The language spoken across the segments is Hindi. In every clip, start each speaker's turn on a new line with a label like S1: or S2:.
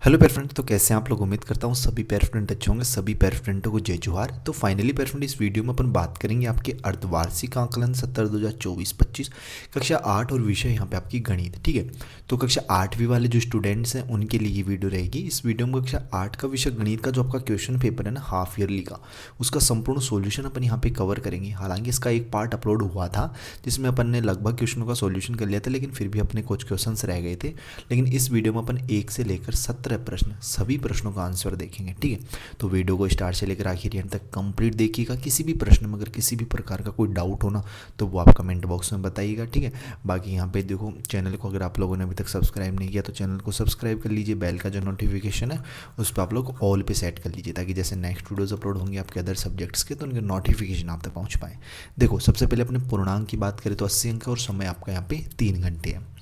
S1: Hello pair friend. तो कैसे हैं आप लोग? उम्मीद करता हूँ सभी पेयर फ्रेंड अच्छे होंगे। सभी पेयर फ्रेंडों को जय जोहार। तो फाइनली पेयर फ्रेंड इस वीडियो में अपन बात करेंगे आपके अर्धवार्षिक आकलन सत्र 2024-25 कक्षा 8 और विषय यहाँ पे आपकी गणित। ठीक है, तो कक्षा 8वीं वाले जो स्टूडेंट्स हैं उनके लिए ये वीडियो रहेगी। इस वीडियो में कक्षा 8 का विषय गणित का जो आपका क्वेश्चन पेपर है ना हाफ ईयरली का, उसका संपूर्ण सोल्यूशन अपन यहाँ पे कवर करेंगे। हालांकि इसका एक पार्ट अपलोड हुआ था जिसमें अपन ने लगभग क्वेश्चनों का सोल्यूशन कर लिया था, लेकिन फिर भी अपने कुछ क्वेश्चन रह गए थे। लेकिन इस वीडियो में अपन 1 से लेकर 17 प्रश्न, सभी प्रश्नों का आंसर देखेंगे। ठीक है, तो वीडियो को स्टार्ट से लेकर आखिर एंड तक कंप्लीट देखिएगा। किसी भी प्रश्न में अगर किसी भी प्रकार का कोई डाउट हो ना तो वो आप कमेंट बॉक्स में बताइएगा। ठीक है, बाकी यहाँ पे देखो, चैनल को अगर आप लोगों ने अभी तक सब्सक्राइब नहीं किया तो चैनल को सब्सक्राइब कर लीजिए। बेल का जो नोटिफिकेशन है उस पर आप लोग ऑल पे सेट कर लीजिए, ताकि जैसे नेक्स्ट वीडियोस अपलोड होंगे आपके अदर सब्जेक्ट्स के तो उनके नोटिफिकेशन आप तक पहुँच पाए। देखो, सबसे पहले अपने पूर्णांक की बात करें तो 80 अंक और समय आपका यहाँ पे 3 घंटे है।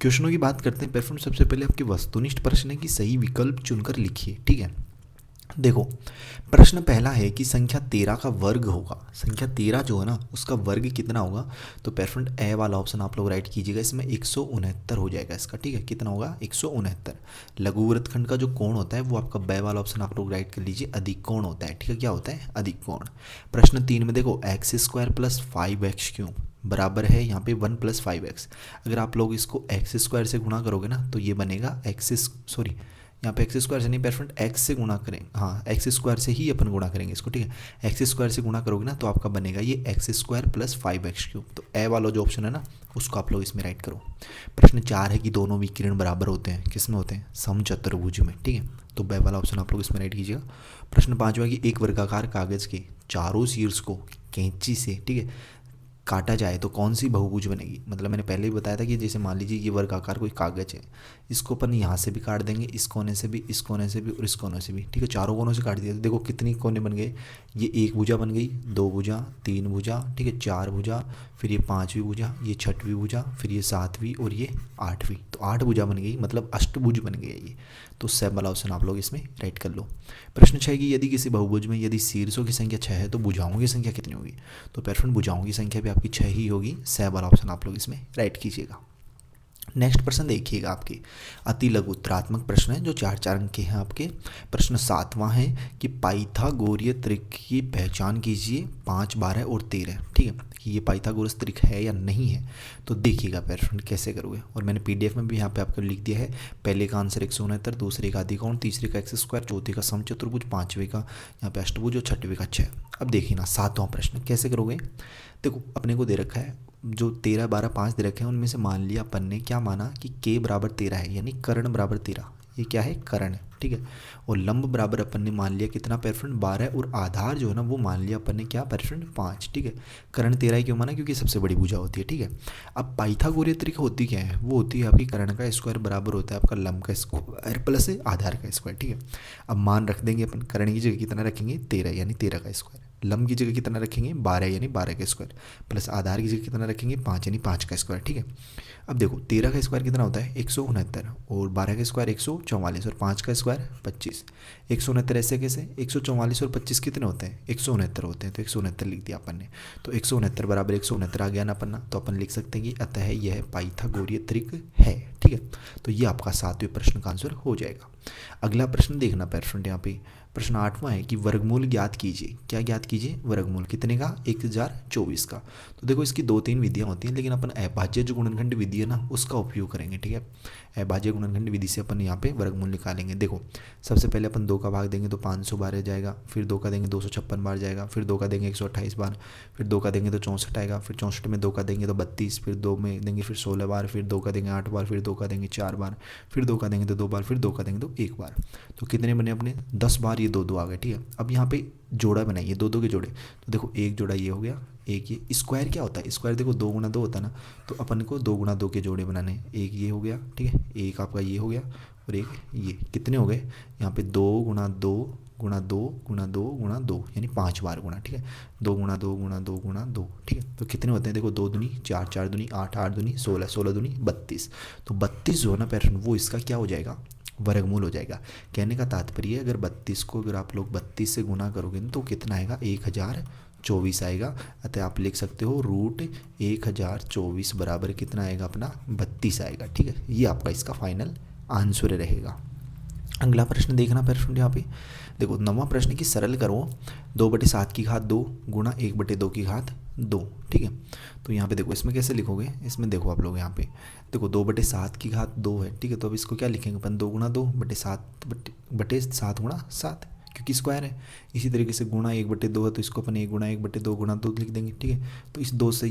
S1: क्वेश्चनों की बात करते हैं पेरफ्रेंड। सबसे पहले आपके वस्तुनिष्ठ प्रश्न है कि सही विकल्प चुनकर लिखिए। ठीक है, देखो प्रश्न पहला है कि संख्या 13 का वर्ग होगा। संख्या 13 जो है ना उसका वर्ग कितना होगा? तो पेरफ्रेंड ए वाला ऑप्शन आप लोग राइट कीजिएगा। इसमें 169 हो जाएगा इसका। ठीक है, कितना होगा? 169। लघु वृत्तखंड का जो कोण होता है वो आपका बे वाला ऑप्शन आप लोग राइट कर लीजिए, अधिक कोण होता है। ठीक है, क्या होता है? अधिक कोण। प्रश्न 3 में देखो x² + 5x³ बराबर है यहाँ पे 1 + 5x। अगर आप लोग इसको x² से गुणा करोगे ना तो ये बनेगा यहाँ पे x² से नहीं पेरफ्रेंड, x से गुणा करें। हाँ, x² से ही अपन गुणा करेंगे इसको। ठीक है, x² से गुणा करोगे ना तो आपका बनेगा ये x² + 5x³। तो ए वाला जो ऑप्शन है ना उसको आप लोग इसमें राइट करो। प्रश्न 4 है कि दोनों विकिरण बराबर होते हैं। किस में होते हैं? समचतुर्भुज में। ठीक है, तो बे वाला ऑप्शन आप लोग इसमें राइट कीजिएगा। प्रश्न 5वां कि एक वर्गाकार कागज के चारों शीर्ष को कैंची से, ठीक है, काटा जाए तो कौन सी बहुभुज बनेगी? मतलब मैंने पहले ही बताया था कि जैसे मान लीजिए ये वर्गाकार कोई कागज है, इसको अपन यहाँ से भी काट देंगे, इस कोने से भी, इस कोने से भी और इस कोने से भी। ठीक है, चारों कोनों से काट दिया तो देखो कितनी कोने बन गए। ये 1 भुजा बन गई, 2 भुजा, 3 भुजा, ठीक है, 4 भुजा, फिर ये 5वीं भुजा, ये 6वीं भुजा, फिर ये 7वीं और ये 8वीं। तो 8 भुजा बन गई, मतलब अष्टभुज बन गया ये। तो सेम वाला ऑप्शन आप लोग इसमें राइट कर लो। प्रश्न 6 कि यदि किसी बहुभुज में यदि शीर्षों की संख्या 6 है तो भुजाओं की संख्या कितनी होगी? तो पेरफ्रेंड भुजाओं की संख्या भी आपकी 6 ही होगी। सेम वाला ऑप्शन आप लोग इसमें राइट कीजिएगा। नेक्स्ट प्रश्न देखिएगा, आपके अति लघु उत्तरात्मक प्रश्न है जो 4 अंक के हैं आपके। प्रश्न 7वां है कि पाइथागोरीय त्रिक की पहचान कीजिए 5, 12 और 13। ठीक है, कि ये पाइथागोरस त्रिक है या नहीं है। तो देखिएगा पेरफ्रेंड कैसे करोगे, और मैंने पीडीएफ में भी यहाँ पे आपको लिख दिया है। पहले का आंसर 169, दूसरे का अधिकोण, तीसरे का x², चौथे का समचतुर्भुज, 5वें का यहाँ पे अष्टभुज और 6वें का 6। अब देखिए ना 7वां प्रश्न कैसे करोगे। देखो अपने को दे रखा है जो 13, 12, 5 दे रखे हैं, उनमें से मान लिया अपन ने क्या माना कि k बराबर 13 है, यानी कर्ण बराबर 13। ये क्या है? कर्ण है। ठीक है, और लंब बराबर अपन ने मान लिया कितना पेरफ्रेंड? 12, और आधार जो है ना वो मान लिया अपन ने क्या पेरफ्रेंड? 5। ठीक है, कर्ण 13 क्यों माना? क्योंकि सबसे बड़ी भुजा होती है। ठीक है, अब पाइथागोरीय त्रिक होती क्या है? वो होती है आपकी कर्ण का स्क्वायर बराबर होता है आपका लंब का स्क्वायर प्लस आधार का स्क्वायर। ठीक है, अब मान रख देंगे अपन, कर्ण की जगह कितना रखेंगे? 13, यानी 13 का स्क्वायर। लंब की जगह कितना रखेंगे? 12, यानी 12 का स्क्वायर, प्लस आधार की जगह कितना रखेंगे? 5, यानी 5 का स्क्वायर। ठीक है, अब देखो 13 का स्क्वायर कितना होता है? 169, और 12 का स्क्वायर 144, और 5 का स्क्वायर 25। 169 ऐसे कैसे? 144 और 25 कितने होते हैं? 169 होते हैं, तो 169 लिख दिया अपन ने। तो 169 बराबर 169 आ गया ना अपन ना, तो अपन लिख सकते हैं कि अतः यह पाइथागोरीय त्रिक है। ठीक है, तो ये आपका 7वें प्रश्न का आंसर हो जाएगा। अगला प्रश्न देखना पेरफ्रेंड, यहाँ पे प्रश्न 8वां है कि वर्गमूल ज्ञात कीजिए। क्या ज्ञात कीजिए? वर्गमूल कितने का? 1024 का। तो देखो इसकी 2-3 विधियां होती हैं, लेकिन अपन अभाज्य जो गुणनखंड विधि है ना उसका उपयोग करेंगे। ठीक है, अभाज्य गुणनखंड विधि से अपन यहाँ पे वर्गमूल निकालेंगे। देखो सबसे पहले अपन 2 का भाग देंगे तो 500 बार जाएगा, फिर 2 का देंगे 256 बार जाएगा, फिर 2 का देंगे 128 बार, फिर 2 का देंगे तो 64 आएगा, फिर 64 में 2 का देंगे तो 32, फिर 2 में देंगे फिर 16 बार, फिर 2 का देंगे 8 बार, फिर 2 का देंगे 4 बार, फिर 2 का देंगे तो 2 बार, फिर 2 का देंगे तो 1 बार। तो कितने बने अपने? 10 बार, ये 2 आ गए। ठीक है, अब यहाँ पे जोड़ा बनाइए, 2 के जोड़े। तो देखो एक जोड़ा ये हो गया, एक ये। स्क्वायर क्या होता है? स्क्वायर देखो 2 गुना 2 होता है ना, तो अपन को 2 गुना 2 के जोड़े बनाने हैं। एक ये हो गया, ठीक है, एक आपका ये हो गया, और एक ये। कितने हो गए यहाँ पे? 2 गुना 2 गुना 2 गुना 2 गुना 2, यानी 5 बार गुना। ठीक है, 2 गुना 2 गुना 2 गुना 2। ठीक है, तो कितने होते हैं? देखो 2 दूनी 4, 4 दूनी 8, 8 दूनी 16, 16 दूनी 32। तो 32 जो है ना पैटर्न, वो इसका क्या हो जाएगा? वर्गमूल हो जाएगा। कहने का तात्पर्य अगर 32 को अगर आप लोग 32 से गुना करोगे तो कितना आएगा? 1024 आएगा। अतः आप लिख सकते हो √1024 बराबर कितना आएगा अपना? 32 आएगा। ठीक है, ये आपका इसका फाइनल आंसर रहेगा। अगला प्रश्न देखना पेरेंट यहाँ पे देखो 9वां प्रश्न की सरल करो 2/7 की घात 2 गुणा 1/2 की घात 2। ठीक है, तो यहाँ पे देखो इसमें कैसे लिखोगे, इसमें देखो आप लोग यहाँ पे देखो 2/7 की घात 2 है। ठीक है, तो अब इसको क्या लिखेंगे अपन 2 गुणा 2/7 गुणा 7 क्योंकि स्क्वायर है। इसी तरीके से गुणा 1/2 है तो इसको अपन 1 गुणा 1/2 गुणा 2 लिख देंगे। ठीक है, तो इस 2 से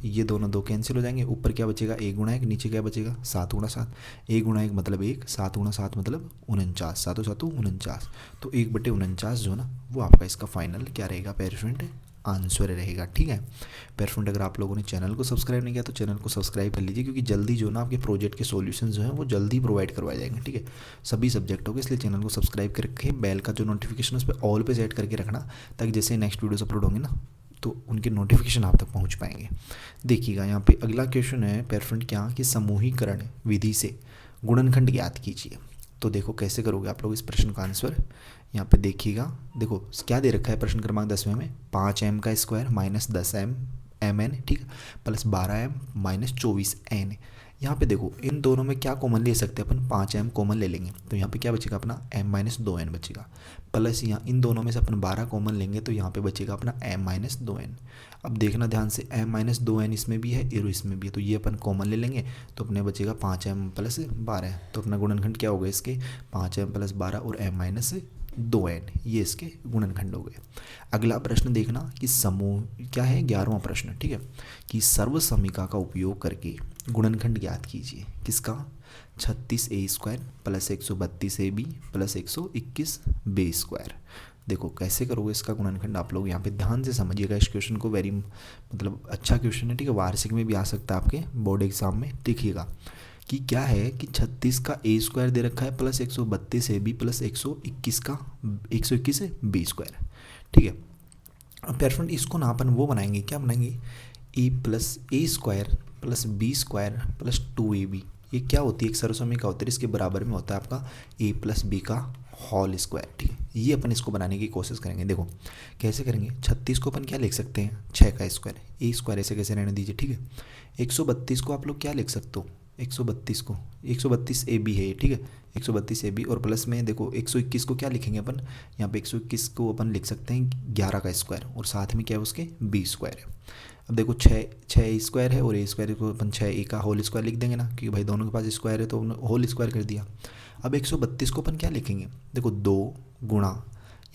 S1: ये दोनों 2 कैंसिल हो जाएंगे। ऊपर क्या बचेगा 1 गुणा 1, नीचे क्या बचेगा 7 गुणा 7। 1 गुणा 1 मतलब 1, 7 गुणा 7 मतलब 49, 7 7 49। तो 1/49 जो ना वो आपका इसका फाइनल क्या रहेगा पेरेंट आंसर रहेगा। ठीक है पेरेंट, अगर आप लोगों ने चैनल को सब्सक्राइब नहीं किया तो चैनल को सब्सक्राइब कर लीजिए क्योंकि जल्दी जो ना आपके प्रोजेक्ट के सॉल्यूशंस जो हैं वो जल्दी प्रोवाइड करवाए जाएंगे। ठीक है, सभी सब्जेक्टों के, इसलिए चैनल को सब्सक्राइब करके बेल का जो नोटिफिकेशन उस पर ऑल पे सेट करके रखना ताकि जैसे नेक्स्ट वीडियोस अपलोड होंगे ना तो उनके नोटिफिकेशन आप तक पहुंच पाएंगे। देखिएगा यहाँ पे अगला क्वेश्चन है पेरेंट क्या कि समूहीकरण विधि से गुणनखंड ज्ञात कीजिए। तो देखो कैसे करोगे आप लोग इस प्रश्न का आंसर, यहाँ पे देखिएगा देखो क्या दे रखा है प्रश्न क्रमांक 10वें में 5m का स्क्वायर माइनस 10m mn ठीक प्लस 12m माइनस 24n। यहाँ पे देखो इन दोनों में क्या कॉमन ले सकते हैं अपन 5m कॉमन ले लेंगे तो यहाँ पे क्या बचेगा अपना m माइनस 2n बचेगा, प्लस यहाँ इन दोनों में से अपन 12 कॉमन लेंगे तो यहाँ पे बचेगा अपना m माइनस 2n। अब देखना ध्यान से m माइनस 2n इसमें भी है और इसमें भी है तो ये अपन कॉमन ले लेंगे तो अपने बचेगा 5m प्लस 12। तो अपना गुणनखंड क्या होगा इसके 5m प्लस 12 और m माइनस 2n, ये इसके गुणनखंड हो गए। अगला प्रश्न देखना कि समूह क्या है 11वां प्रश्न। ठीक है, कि सर्व समीका का उपयोग करके गुणनखंड ज्ञात कीजिए किसका 36a square plus 132ab plus 121b square. देखो कैसे करोगे इसका गुणनखंड आप लोग यहाँ पे ध्यान से समझिएगा इस क्वेश्चन को, वेरी मतलब अच्छा क्वेश्चन है। ठीक है, वार्षिक में भी आ सकता है आपके बोर्ड एग्जाम में। देखिएगा कि क्या है कि 36 का ए स्क्वायर दे रखा है plus 132 A B plus 121 B square. ठीक है, अब पेरेंट इसको ना अपन वो बनाएंगे, क्या बनाएंगे A plus A square plus B square plus 2ab। ये क्या होती है एक सर्वसमीका होती है, इसके बराबर में होता है आपका ए प्लस बी का होल स्क्वायर। ठीक है, ये अपन इसको बनाने की कोशिश करेंगे। देखो कैसे करेंगे 36 को अपन क्या लिख सकते हैं 6 का स्क्वायर, ए स्क्वायर ऐसे कैसे रहने दीजिए। ठीक है, 132 को आप लोग क्या लिख सकते हो 132 को 132 ए बी है। ठीक है, 132 ए बी और प्लस में देखो 121 को क्या लिखेंगे अपन, यहाँ पे 121 को अपन लिख सकते हैं 11 का स्क्वायर और साथ में क्या है उसके बी स्क्वायर है। अब देखो 6 स्क्वायर है और ए स्क्वायर को अपन 6 ए का होल स्क्वायर लिख देंगे ना क्योंकि भाई दोनों के पास स्क्वायर है तो होल स्क्वायर कर दिया। अब 132 को अपन क्या लिखेंगे देखो 2 गुणा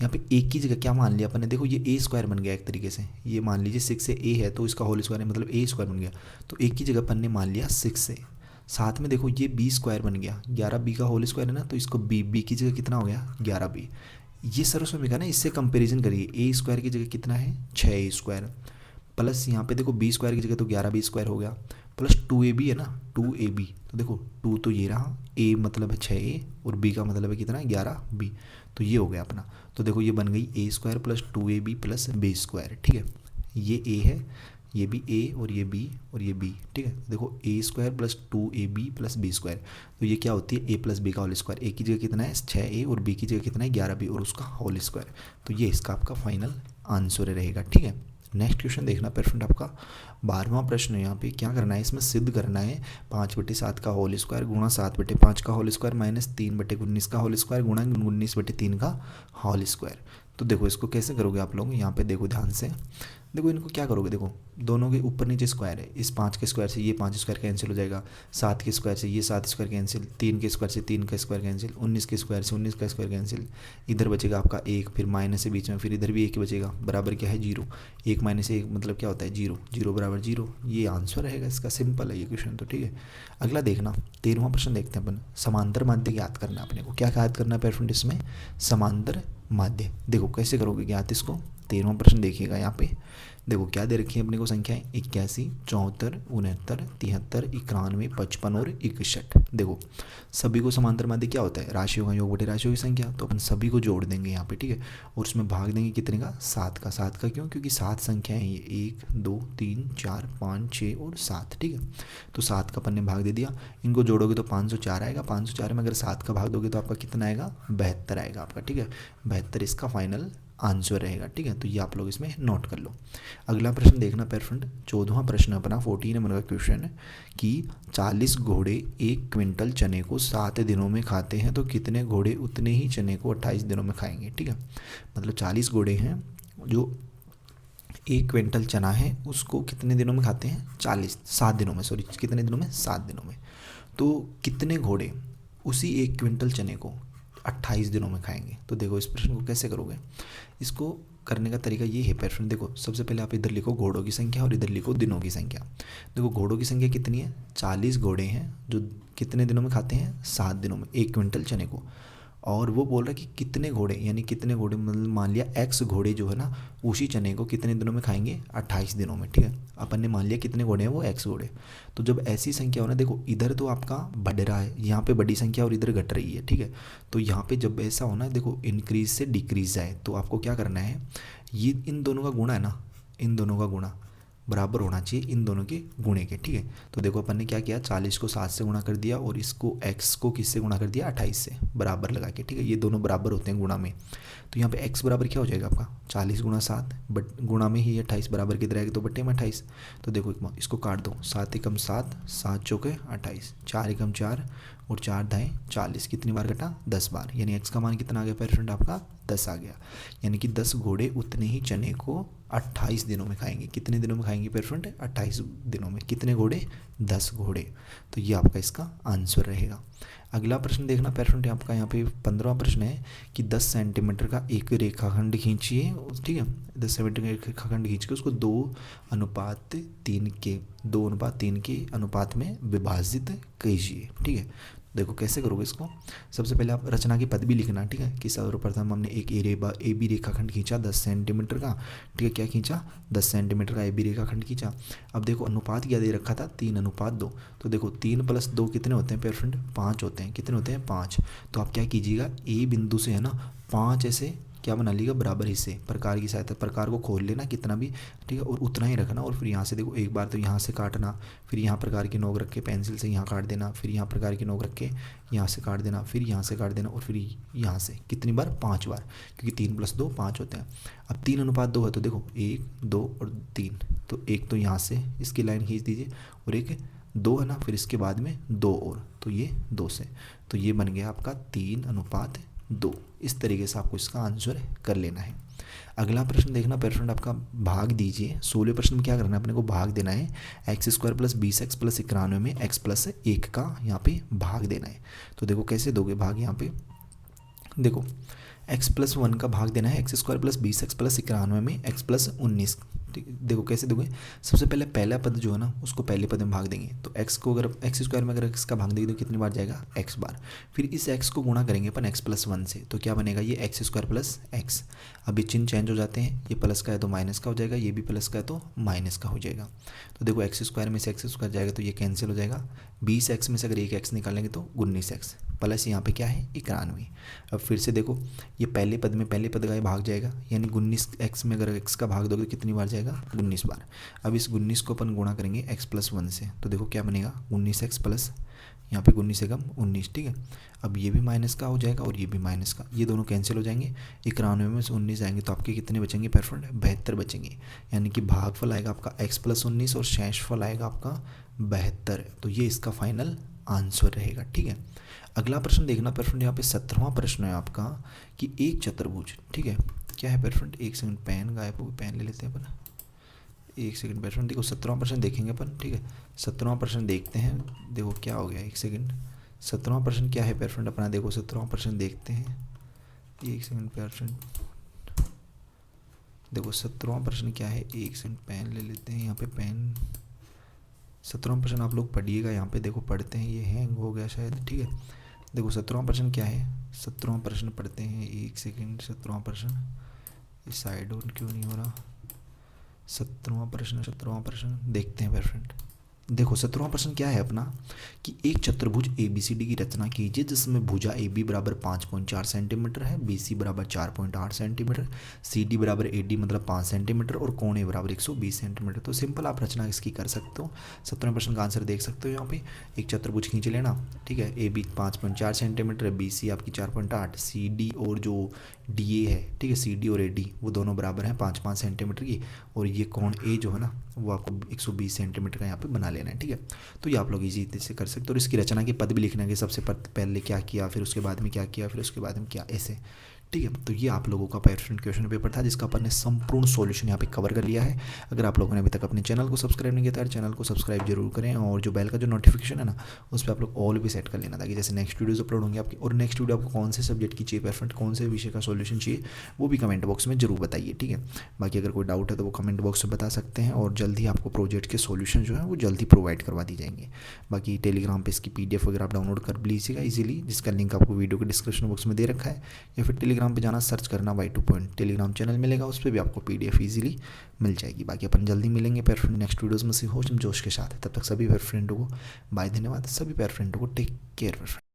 S1: यहाँ पे एक की जगह क्या मान लिया अपन ने, देखो ये ए स्क्वायर बन गया एक तरीके से, ये मान लीजिए 6 से ए है तो इसका होल स्क्वायर है मतलब ए स्क्वायर बन गया तो एक की जगह अपन ने मान लिया 6 से। साथ में देखो ये बी स्क्वायर बन गया 11b का होल स्क्वायर है ना तो इसको बी की जगह कितना हो गया 11b। ये सर्वसमीका ना इससे कंपैरिजन करिए ए स्क्वायर की जगह कितना है 6a स्क्वायर प्लस यहाँ पे देखो बी स्क्वायर की जगह तो 11b स्क्वायर हो गया प्लस 2ab है ना 2ab। तो देखो 2 तो ये रहा a मतलब है 6a और b का मतलब है कितना 11b तो ये हो गया अपना। तो देखो ये बन गई a square plus 2ab plus b square. ठीक है, ये a है ये भी a और ये b और ये b। ठीक है, देखो a square plus 2ab plus b square तो ये क्या होती है a प्लस b का होल स्क्वायर। a की जगह कितना है 6a और b की जगह कितना है 11b और उसका होल स्क्वायर। तो ये इसका आपका फाइनल आंसर रहेगा। ठीक है, नेक्स्ट क्वेश्चन देखना पेरेंट आपका 12वां प्रश्न है। यहाँ पे क्या करना है इसमें सिद्ध करना है 5/7 का होल स्क्वायर गुणा 7/5 का होल स्क्वायर माइनस 3/19 का होल स्क्वायर गुणा 19/3 का होल स्क्वायर। तो देखो इसको कैसे करोगे आप लोग, यहाँ पे देखो ध्यान से देखो इनको क्या करोगे, देखो दोनों के ऊपर नीचे स्क्वायर है, इस 5 के स्क्वायर से ये 5 स्क्वायर कैंसिल हो जाएगा, 7 के स्क्वायर से ये 7 स्क्वायर कैंसिल, 3 के स्क्वायर से 3 का स्क्वायर कैंसिल, 19 के स्क्वायर से 19 का स्क्वायर कैंसिल, इधर बचेगा आपका 1 फिर माइनस से बीच में फिर इधर भी 1 बचेगा बराबर क्या है 0। 1 माइनस 1 मतलब क्या होता है 0, 0 बराबर 0। ये आंसर रहेगा इसका, सिंपल है ये क्वेश्चन। तो ठीक है, अगला देखना 13वां प्रश्न देखते हैं अपन। समांतर माध्य ज्ञात करना है अपने को, क्या ज्ञात करना है पेरेंट इसमें समांतर माध्य। देखो कैसे करोगे ज्ञात इसको, 13वां प्रश्न देखिएगा यहाँ पे देखो क्या दे रखी है अपने को संख्याएं 81 74 69 73 91 55 और 61। देखो सभी को समांतर माध्य क्या होता है राशियों का योग बटे राशियों की संख्या, तो अपन सभी को जोड़ देंगे यहाँ पे। ठीक है, और उसमें भाग देंगे कितने का 7 का। 7 का क्यों, क्योंकि 7 संख्याएं हैं ये 1 2 3 4 5 6 और 7। ठीक है, तो 7 का अपन ने भाग दे दिया, इनको जोड़ोगे तो 504 आएगा। 504 में अगर 7 का भाग दोगे तो आपका कितना आएगा 72 आएगा आपका। ठीक है, 72 इसका फाइनल आंसर रहेगा। ठीक है, तो ये आप लोग इसमें नोट कर लो। अगला प्रश्न देखना पेयर फ्रेंड, 14वां प्रश्न अपना 14 नंबर का क्वेश्चन है कि 40 घोड़े 1 क्विंटल चने को 7 दिनों में खाते हैं तो कितने घोड़े उतने ही चने को 28 दिनों में खाएंगे। ठीक है, मतलब 40 घोड़े हैं जो 1 क्विंटल चना है उसको कितने दिनों में खाते हैं, 7 दिनों में, सॉरी कितने दिनों में, 7 दिनों में। तो कितने घोड़े उसी 1 क्विंटल चने को 28 दिनों में खाएंगे। तो देखो इस प्रश्न को कैसे करोगे, इसको करने का तरीका ये है पेयर फ्रेंड। देखो सबसे पहले आप इधर लिखो घोड़ों की संख्या और इधर लिखो दिनों की संख्या। देखो घोड़ों की संख्या कितनी है, 40 घोड़े हैं जो कितने दिनों में खाते हैं, 7 दिनों में 1 क्विंटल चने को। और वो बोल रहा है कि कितने घोड़े, यानी कितने घोड़े, मतलब मान लिया एक्स घोड़े जो है ना उसी चने को कितने दिनों में खाएंगे, 28 दिनों में। ठीक है, अपन ने मान लिया कितने घोड़े हैं, वो एक्स घोड़े। तो जब ऐसी संख्या हो ना, देखो इधर तो आपका बढ़ रहा है, यहाँ पे बड़ी संख्या और इधर घट रही है। ठीक है, तो यहाँ पे जब ऐसा होना, देखो इंक्रीज से डिक्रीज जाए, तो आपको क्या करना है, ये इन दोनों का गुणा है ना, इन दोनों का गुणा बराबर होना चाहिए इन दोनों के गुणे के। ठीक है, तो देखो अपन ने क्या किया, 40 को 7 से गुणा कर दिया और इसको x को किससे गुणा कर दिया, 28 से, बराबर लगा के। ठीक है, ये दोनों बराबर होते हैं गुणा में। तो यहाँ पे x बराबर क्या हो जाएगा आपका, 40 गुणा 7, बट गुणा में ही 28 बराबर किधर आएगा, तो बट्टे में 28। तो देखो इसको काट दो, 7 एकम 7, 7 चौके 28, 4 एकम 4 और 4 दाएँ 40, कितनी बार कटा, 10 बार। यानी x का मान कितना आ गया पेयर फ्रेंड, आपका 10 आ गया। यानी कि 10 घोड़े उतने ही चने को 28 दिनों में खाएंगे। कितने दिनों में खाएंगे पेयर फ्रेंड, 28 दिनों में। कितने घोड़े, 10 घोड़े। तो ये आपका इसका आंसर रहेगा। अगला प्रश्न देखना पेयर फ्रेंड, आपका यहाँ पे 15वां प्रश्न है कि 10 सेंटीमीटर का एक रेखाखंड खींचिए। ठीक है, 10 सेंटीमीटर का रेखाखंड खींच के उसको 2:3 के अनुपात में विभाजित कीजिए। ठीक है, देखो कैसे करोगे इसको, सबसे पहले आप रचना की पद भी लिखना। ठीक है, कि सर्वप्रथम हमने एक ए बी रेखाखंड खींचा 10 सेंटीमीटर का। ठीक है, क्या खींचा, 10 सेंटीमीटर का ए बी रेखाखंड खींचा। अब देखो अनुपात क्या दे रखा था, 3:2। तो देखो 3 + 2 कितने होते हैं पेयर फ्रेंड, 5 होते हैं। कितने होते हैं, 5। तो आप क्या कीजिएगा, ए बिंदु से है ना 5 ऐसे क्या बना लीजिएगा, बराबर हिस्से, प्रकार की सहायता, प्रकार को खोल लेना कितना भी। ठीक है, और उतना ही रखना। और फिर यहाँ से देखो एक बार तो यहाँ से काटना, फिर यहाँ प्रकार की नोक रख के पेंसिल से यहाँ काट देना, फिर यहाँ प्रकार की नोक रख के यहाँ से काट देना, फिर यहाँ से काट देना, और फिर यहाँ से कितनी बार, 5 बार, क्योंकि 3 + 2 5 होते हैं। अब 3:2 है, तो देखो 1 2 और 3, तो एक तो यहाँ से इसकी लाइन खींच दीजिए और एक 2 है ना, फिर इसके बाद में 2 और, तो ये 2 से, तो ये बन गया आपका 3:2। इस तरीके से आपको इसका आंसर कर लेना है। अगला प्रश्न देखना पेयर फ्रेंड, आपका भाग दीजिए। 16वें प्रश्न में क्या करना है, अपने को भाग देना है x² + 20x + 91 में x + 1 का यहाँ पे भाग देना है। तो देखो कैसे दोगे भाग, यहाँ पे देखो x + 1 का भाग देना है x² + 20x + 91 में x + 19। देखो कैसे दोगे, सबसे पहले पहला पद जो है ना उसको पहले पद में भाग देंगे। तो x को अगर x² में अगर x का भाग देंगे तो कितनी बार जाएगा, x बार। फिर इस x को गुणा करेंगे अपन x + 1 से, तो क्या बनेगा, ये x² + x। अब ये चिन्ह चेंज हो जाते हैं, ये प्लस का है तो माइनस का हो जाएगा, ये भी प्लस का है तो माइनस का हो जाएगा। तो देखो x² में से x² जाएगा तो ये कैंसिल हो जाएगा। 20x में से अगर एक x निकालेंगे तो 19x, प्लस यहाँ पे क्या है, 91। अब फिर से देखो ये पहले पद में पहले पद का भाग जाएगा, यानी 19x में अगर x का भाग दोगे तो कितनी बार जाएगा, 19 बार। अब इस 19 को अपन गुणा करेंगे x + 1 से, तो देखो क्या बनेगा, 19x प्लस यहाँ पे 19 एकम 19। ठीक है, अब ये भी माइनस का हो जाएगा और ये भी माइनस का, ये दोनों कैंसिल हो जाएंगे। 91 में से 19 जाएंगे तो आपके कितने बचेंगे पेयर फ्रेंड, 72 बचेंगे। यानी कि भागफल आएगा आपका x + 19 और शेषफल आएगा आपका 72। तो ये इसका फाइनल आंसर रहेगा। ठीक है, अगला प्रश्न देखना पेयर फ्रेंड, यहाँ पे 17वां प्रश्न है आपका कि एक चतुर्भुज। ठीक है, क्या है पेयर फ्रेंड, एक सेकंड, पेन गायब हो, पेन ले लेते हैं अपन, एक सेकंड पेयर फ्रेंड। देखो 17वां प्रश्न देखेंगे अपन। ठीक है, 17वां प्रश्न देखते हैं। देखो क्या हो गया, एक सेकंड, 17वां प्रश्न क्या है पेयर फ्रेंड अपना, देखो 17वां प्रश्न देखते हैं, एक सेकंड पेयर फ्रेंड। देखो 17वां प्रश्न क्या है, एक सेकंड पेन ले लेते हैं, यहाँ पे पेन। 17वां प्रश्न आप लोग पढ़िएगा, यहाँ पे देखो पढ़ते हैं, ये हैंग हो गया शायद। ठीक है, देखो 17वां प्रश्न क्या है, 17वां प्रश्न पढ़ते हैं, एक सेकंड। 17वां प्रश्न इस साइड ऑन क्यों नहीं हो रहा, 17वां प्रश्न देखते हैं पेयर फ्रेंड। देखो 17वां प्रश्न क्या है अपना कि एक चतुर्भुज ए बी सी डी की रचना कीजिए जिसमें भुजा ए बी बराबर 5.4 सेंटीमीटर है, बी सी बराबर 4.8 सेंटीमीटर, सी डी बराबर ए डी मतलब 5 सेंटीमीटर और कोण ए बराबर 120 सेंटीमीटर। तो सिंपल आप रचना इसकी कर सकते हो। 17वें प्रश्न का आंसर देख सकते हो यहाँ पे, एक चतुर्भुज खींच लेना, ठीक है। ए बी 5.4 सेंटीमीटर है, बी सी आपकी 4.8, सी डी और जो डी ए है, ठीक है, सी डी और ए डी वो दोनों बराबर हैं 5-5 सेंटीमीटर की, और ये कोण ए जो है ना वो आपको 120 सेंटीमीटर का यहाँ पे बना लेना है, ठीक है। तो ये आप लोग इजी से कर सकते हो। और इसकी रचना के पद भी लिखना है कि सबसे पहले क्या किया, फिर उसके बाद में क्या किया, फिर उसके बाद में क्या, ऐसे, ठीक है। तो ये आप लोगों का परफेक्ट क्वेश्चन पेपर था जिसका अपन ने संपूर्ण सॉल्यूशन यहाँ पे कवर कर लिया है। अगर आप लोगों ने अभी तक अपने चैनल को सब्सक्राइब नहीं किया तो चैनल को सब्सक्राइब जरूर करें, और जो बेल का जो नोटिफिकेशन है ना उस पर आप लोग ऑल भी सेट कर लेना, ताकि जैसे नेक्स्ट वीडियोस अपलोड होंगे आपकी, और नेक्स्ट वीडियो आपको कौन से सब्जेक्ट की चाहिए परफेक्ट, कौन से विषय का सॉल्यूशन चाहिए वो भी कमेंट बॉक्स में जरूर बताइए, ठीक है। बाकी अगर कोई डाउट है तो वो कमेंट बॉक्स में बता सकते हैं, और जल्दी आपको प्रोजेक्ट के सॉल्यूशन जो है वो जल्दी प्रोवाइड करवा दी जाएंगे। बाकी टेलीग्राम पे इसकी PDF वगैरह आप डाउनलोड कर लीजिएगा इजीली, जिसका लिंक आपको वीडियो के डिस्क्रिप्शन बॉक्स में दे रखा है, या फिर टेलीग्राम पे जाना सर्च करना Y2 पॉइंट टेलीग्राम चैनल मिलेगा, उस पर भी आपको PDF इजीली मिल जाएगी। बाकी अपन जल्दी मिलेंगे परफेक्ट नेक्स्ट वीडियोस में से होश जोश के साथ। तब तक सभी पेयर फ्रेंडों को बाय, धन्यवाद। सभी पेयर फ्रेंडों को टेक केयर।